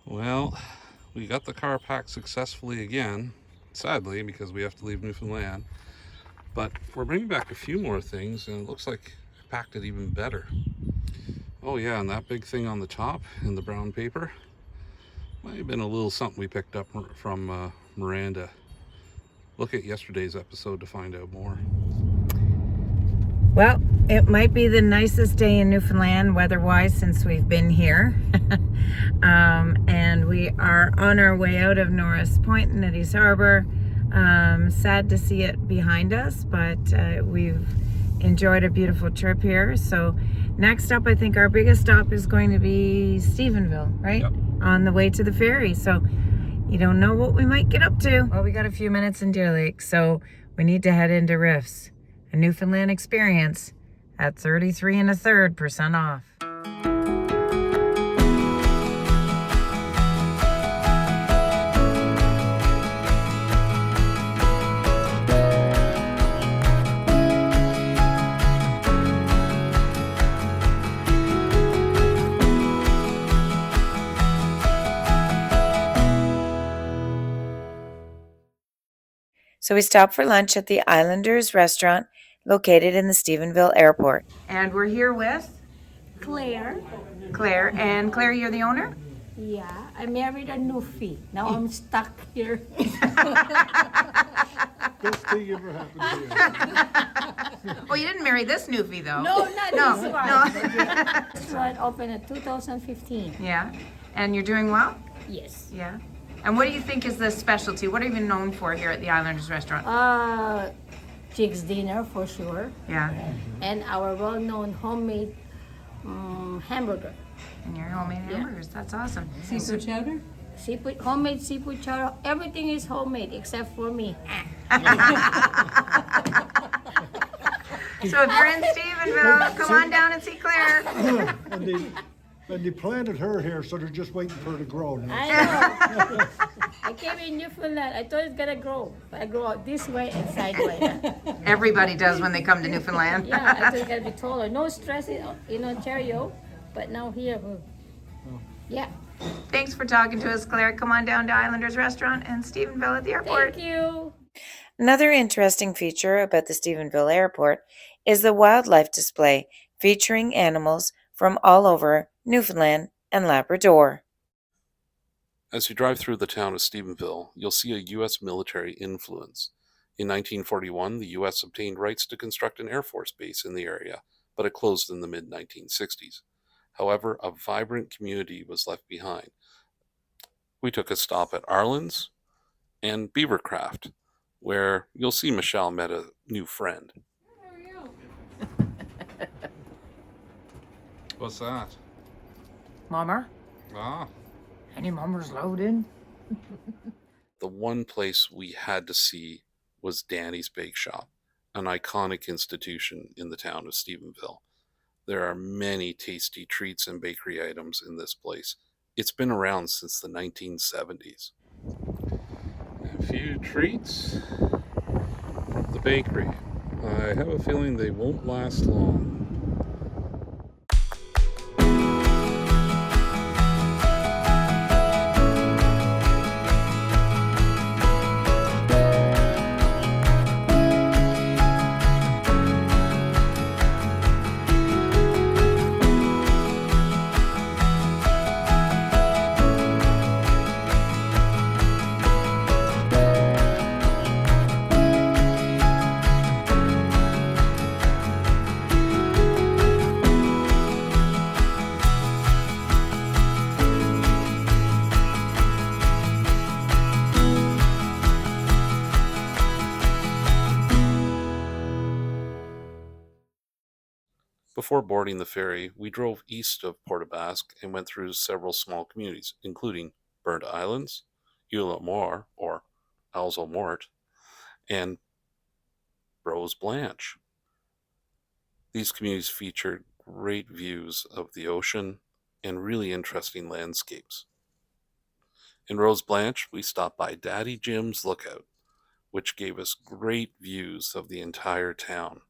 Well, we got the car packed successfully again, sadly, because we have to leave Newfoundland. But we're bringing back a few more things, and it looks like I packed it even better. Oh yeah, and that big thing on the top in the brown paper might have been a little something we picked up from Miranda. Look at yesterday's episode to find out more. Well, it might be the nicest day in Newfoundland weather-wise since we've been here. And we are on our way out of Norris Point in Eddie's Harbor. Sad to see it behind us, but we've enjoyed a beautiful trip here. So next up, I think our biggest stop is going to be Stephenville, right? Yep. On the way to the ferry. So you don't know what we might get up to. Well, we got a few minutes in Deer Lake, so we need to head into Riffs. A Newfoundland experience at 33 1/3% off. So we stopped for lunch at the Islanders restaurant located in the Stephenville airport. And we're here with Claire. Claire. And Claire, you're the owner? Yeah, I married a Nufi. Now I'm stuck here. Best thing ever happened to you. Oh, you didn't marry this newfie, though. No, not No, this one. no. This one opened in 2015. Yeah. And you're doing well? Yes. Yeah. And what do you think is the specialty? What are you known for here at the Islanders restaurant? Chicks dinner for sure. Yeah. And our well-known homemade hamburger. And your homemade hamburgers. That's awesome. Seafood chowder? Homemade seafood chowder. Everything is homemade except for me. So if you're in Stephenville, come on down and see Claire. And they planted her here, so they're just waiting for her to grow now. I know. I came in Newfoundland. I thought it's gonna grow, but I grow out this way and sideways. Everybody does when they come to Newfoundland. Yeah, I thought it's gonna be taller. No stress in Ontario, but now here, yeah. Thanks for talking to us, Claire. Come on down to Islanders Restaurant in Stephenville at the airport. Thank you. Another interesting feature about the Stephenville airport is the wildlife display featuring animals from all over Newfoundland and Labrador. As you drive through the town of Stephenville, you'll see a U.S. military influence. In 1941, the U.S. obtained rights to construct an Air Force base in the area, but it closed in the mid-1960s. However, a vibrant community was left behind. We took a stop at Arlen's and Beavercraft, where you'll see Michelle met a new friend. What's that? Mama? Ah. Any mamas loaded? The one place we had to see was Danny's Bake Shop, an iconic institution in the town of Stephenville. There are many tasty treats and bakery items in this place. It's been around since the 1970s. A few treats from the bakery. I have a feeling they won't last long. Before boarding the ferry, we drove east of Port aux Basques and went through several small communities, including Burnt Islands, Iles du Mortes, or Iles du Mortes, and Rose Blanche. These communities featured great views of the ocean and really interesting landscapes. In Rose Blanche, we stopped by Daddy Jim's Lookout, which gave us great views of the entire town.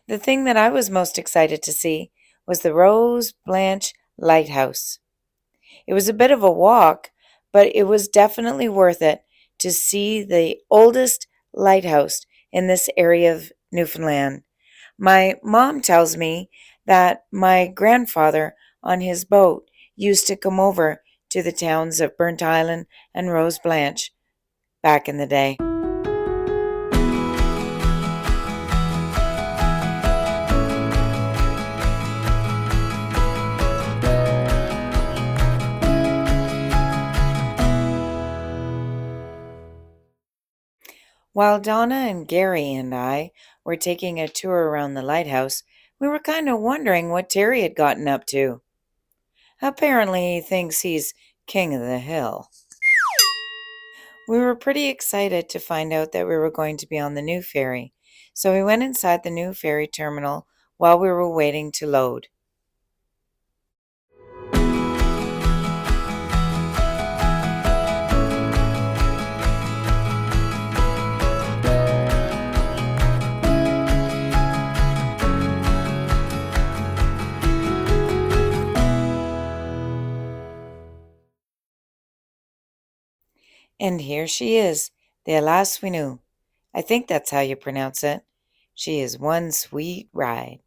The thing that I was most excited to see was the Blanche Lighthouse. It was a bit of a walk, but it was definitely worth it to see the oldest lighthouse in this area of Newfoundland. My mom tells me that my grandfather on his boat used to come over to the towns of Burnt Island and Rose Blanche back in the day. While Donna and Gary and I were taking a tour around the lighthouse, we were kind of wondering what Terry had gotten up to. Apparently, he thinks he's king of the hill. We were pretty excited to find out that we were going to be on the new ferry, so we went inside the new ferry terminal while we were waiting to load. And here she is, the Iles we knew. I think that's how you pronounce it. She is one sweet ride.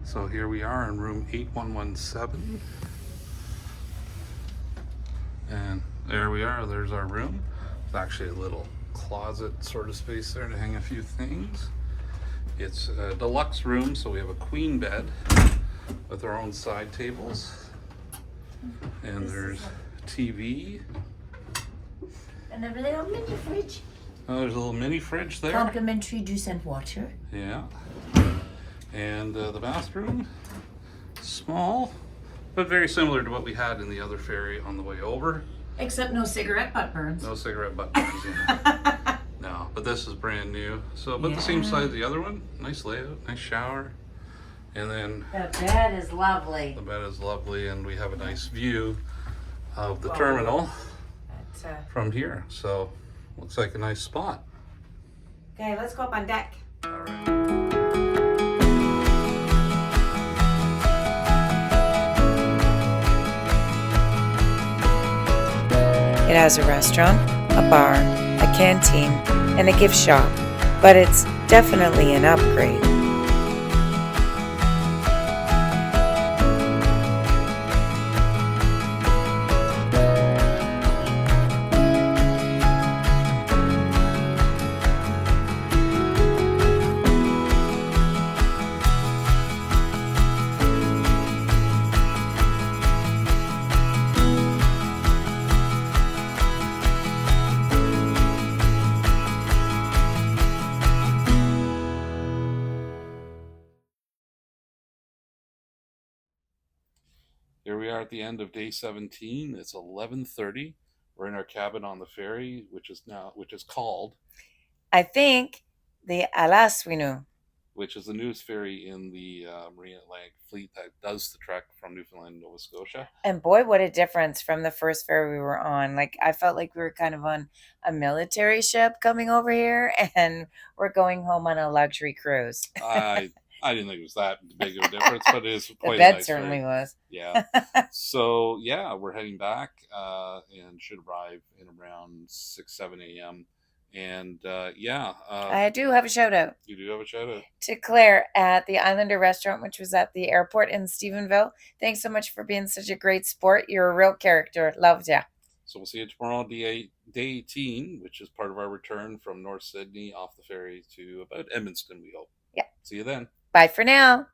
So here we are in room 8117. And there we are, there's our room. There's actually a little closet sort of space there to hang a few things. It's a deluxe room, so we have a queen bed with our own side tables. And there's TV. And a little mini fridge. Oh, there's a little mini fridge there. Complimentary juice and water. Yeah. And the bathroom, small, but very similar to what we had in the other ferry on the way over. Except no cigarette butt burns. No cigarette butt burns. Yeah. No, but this is brand new. So about the same size as the other one. Nice layout, nice shower. And then The bed is lovely. the bed is lovely, and we have a nice view of the terminal from here. So looks like a nice spot. Okay, let's go up on deck. All right. It has a restaurant, a bar, a canteen, and a gift shop, but it's definitely an upgrade. Here we are at the end of day 17. It's 11:30. We're in our cabin on the ferry, which is called, I think, the Iles we knew. which is the newest ferry in the Marine Atlantic fleet that does the trek from Newfoundland to Nova Scotia. And boy, what a difference from the first ferry we were on. Like, I felt like we were kind of on a military ship coming over here, and we're going home on a luxury cruise. I didn't think it was that big of a difference, but it is The quite a bed nice certainly ferry. was. Yeah. So yeah, we're heading back and should arrive in around 6-7 a.m. And I do have a shout out you do have a shout out. to Claire at the Islander restaurant, which was at the airport in Stephenville. Thanks so much for being such a great sport. You're a real character. Loved ya. So we'll see you tomorrow, day 18, which is part of our return from North Sydney off the ferry to about Edmundston, we hope. Yeah. See you then. Bye for now.